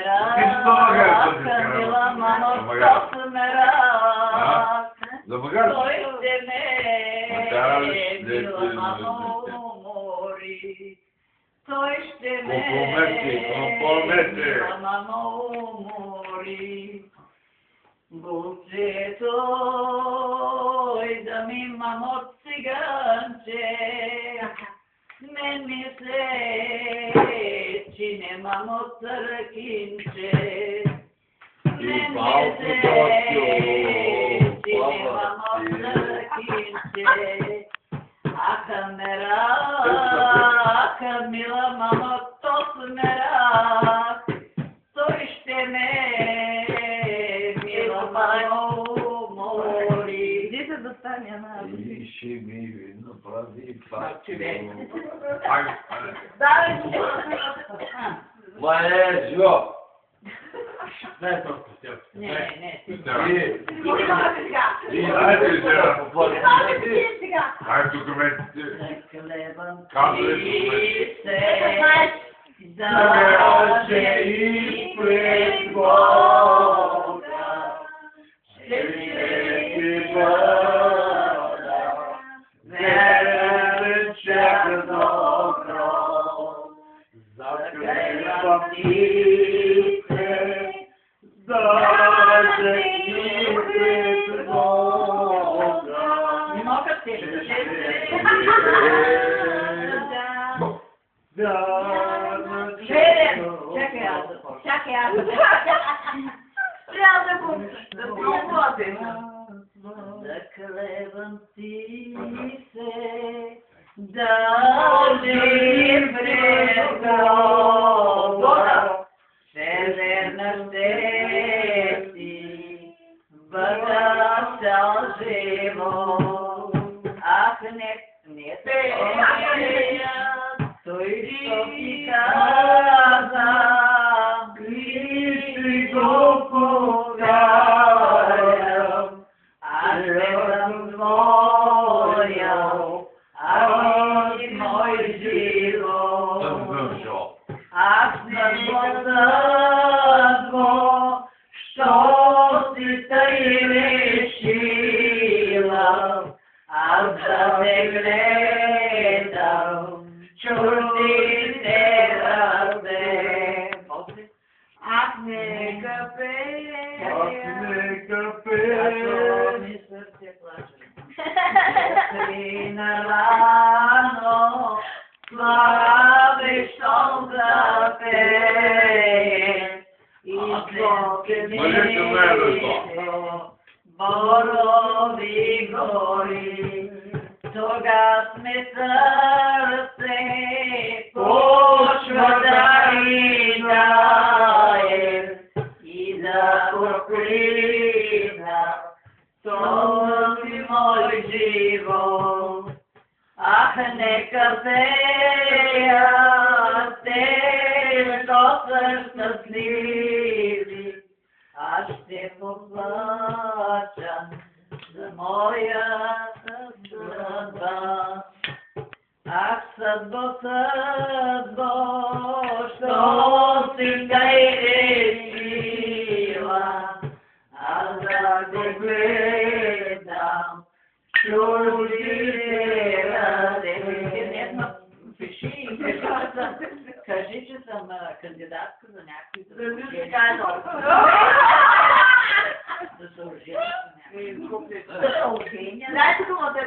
мерак, мила мамо, то мерак. Той ще ме, мила мамо, мори. Той ще ме, мила мамо, мори. Булчето, да ми, мамо, циганче, мен ми се чине, мамо, църкинче. Мен ми се чине, мамо, църкинче. Аха, мерак, мила мамо, то смерак. Той ще ме, мила мамо, мори. Иди се да стане една. И ще ми направи пак. Мале, живо! Не. Ай, документите. Даже и пред Бога ще ти бъда верен, чака добро. Заклевам ти се, даже и пред Бога ще ти Чакай аз. Трябва да пробвате. Заклевам ти се, даже и пред Бога ще верна ще ти бъда цял живот. Ах, не той ти каза, и го повтарям, аз не съм твоя, ами мой живот. Аз не го, що си тъй решила, аз да те гледам чуждите ръце. Ах, нека пея, като ми сърце плаче. Срина рано, слави, щом запее, и слоките борови гори. Тогас ме сърце почва да ридае и да проклина този мой живот. Ах, нека пея те, що са щастливи, аз ще поплача за моята съдба. Ах, съдбо, съдбо, що си тъй решила, аз да те гледам чуждите ръце. Пиши, кажи, че съм кандидатка за някакви Дайте думата.